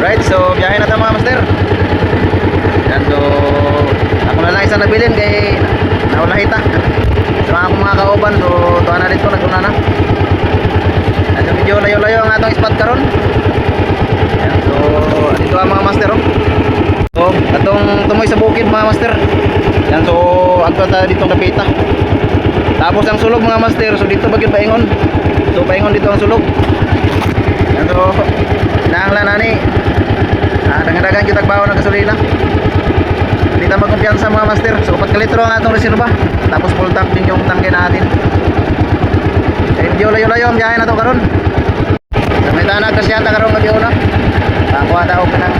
Right, so biyahe na tayo mga master. Yan, so ako na lang isang nabilin kay naulahita. So ako mga kauban, so tuwa na dito, naguna na. Yan, so medyo layo-layo ang atong spot karon. Yan, so dito ang mga master, oh. So atong tumoy sa bukid mga master. Yan, so agto tayo ditong kapita. Tapos ang sulog mga master, so dito bagid paingon. So paingon dito ang sulog. Yan, so nanglan nani. Dagan-dagan kita bawa ng gasolina. Hindi tayo magkumpiyansa mga master. So 4 litro ang atong reserva. Tapos full tank din yung tangke natin. Eh medyo layo-layo ang biyahe na to karon. Sa may tanag kasi yata karon ngayon na. Nakuha daw ka ng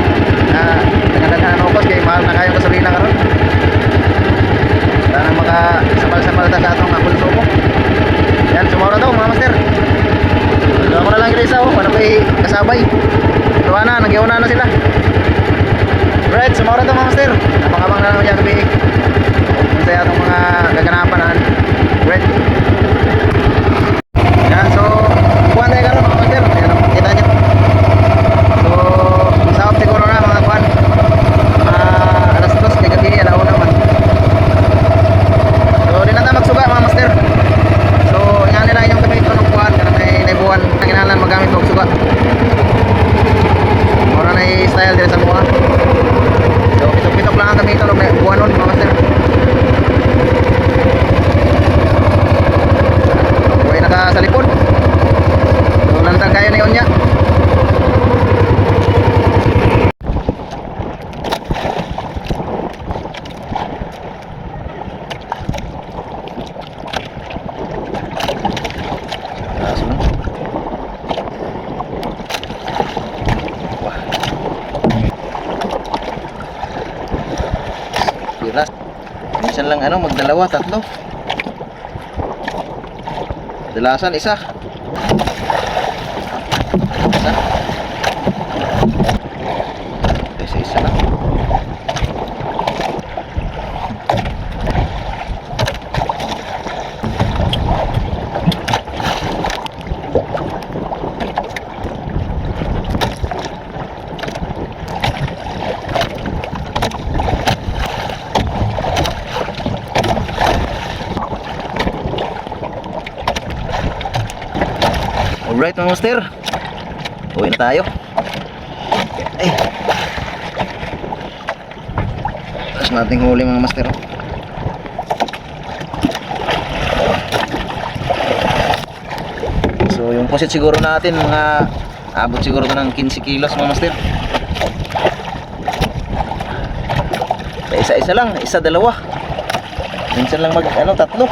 dagan-dagan ng ukos kaya mahal na kayong gasolina karon. Sana makasapal-sapal ta sa atong pulso mo. Yan, sumara daw mga master. So ako na lang kita isa, ano kay kasabay. Tuwa na, nagyauna na sila. Right, sumara daw mga master. Abang-abang na naman dyan gabi. Kung sa'yo itong mga gaganapan na. Right. Yan, so kuhan tayo karoon mga master. Yan, kita nyo. So masaop siguro na mga kuhan. Alas 2 kay gabi, alaon naman. So di na tayo magsuga mga master. So yan nila yung gamit ko ng kuhan. Karena may naibuhan na kinahalan magamit magsuga. Mura na i-style din sa mga. So pitok-pitok lang ang kami ito buwan nun mga master. Buhay naka sa lipod. So lantang kaya na yun niya. Minsan lang magdalawa, tatlo. Dalasan isa. Isa lang. Alright mga master, uwi na tayo. Ay, tapos nating huli mga master. So yung pusit siguro natin mga abot siguro ng 15 kilos mga master. Isa-isa lang, isa dalawa. Minsan lang tatlo.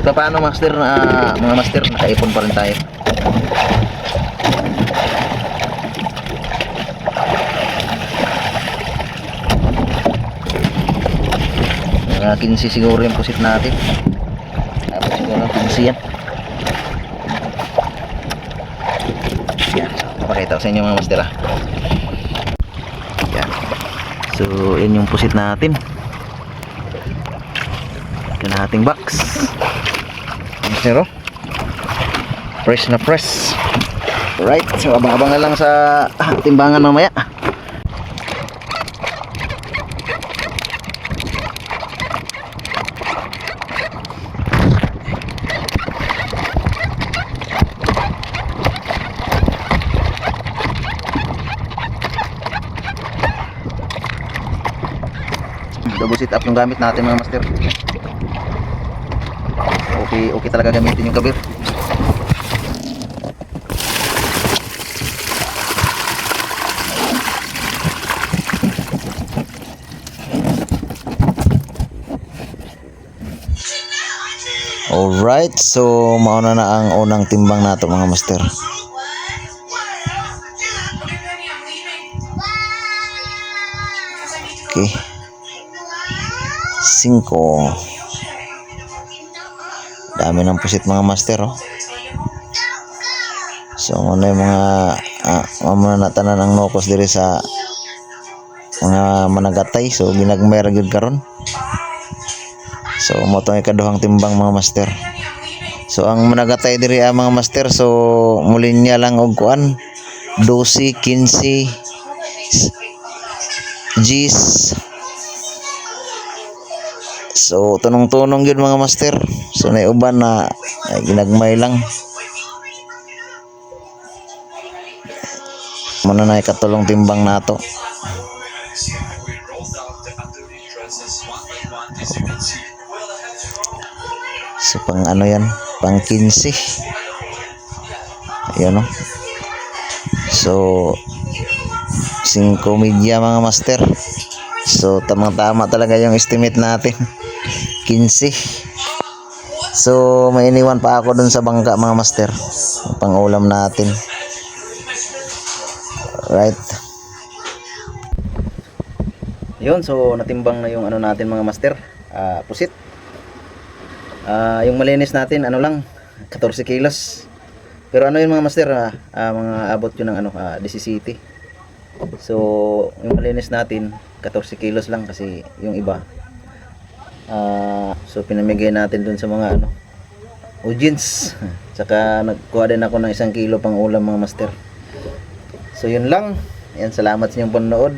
Ito paano master, mga master, nakaipon pa rin tayo. Mga 15 siguro yung pusit natin. Tapos siguro 15 yan. Yan, so papakita ko sa inyo mga master. Yan. So yan yung pusit natin. Ito na ating box. Pero fresh na fresh. Right, so abang-abang na lang sa timbangan mamaya. Double sit up yung gamit natin mga master. Okay talaga gamitin yung kabir. Alright, so mauna na ang unang timbang nato mga master. Okay, 5. Dami ng pusit mga master, oh. So muna yung mga mamuna natanan ang nokos diri sa mga managatay. So ginagmer gyud karon. So mo tong ikaduhang timbang mga master. So ang managatay diri mga master, so mulin niya lang og kuan 12, 15 G's. So tunong-tunong yun mga master. So nay uban na ay ginagmay lang. Muna na katulong timbang nato. So pang ano yan, pang 15. Ayan o. So 5 media mga master. So tamang-tama talaga yung estimate natin. 15. So may iniwan pa ako dun sa bangka mga master. Pang ulam natin. Right. Yun, so natimbang na yung ano natin mga master. Pusit. Yung malinis natin ano lang 14 kilos. Pero ano yun mga master, mga abot yun ng ano, DC City. So yung malinis natin 14 kilos lang kasi yung iba so pinamigay natin dun sa mga ano audience. Tsaka nagkuha din ako ng 1 kilo pang ulam mga master. So yun lang. Yan, salamat sa inyong panonood.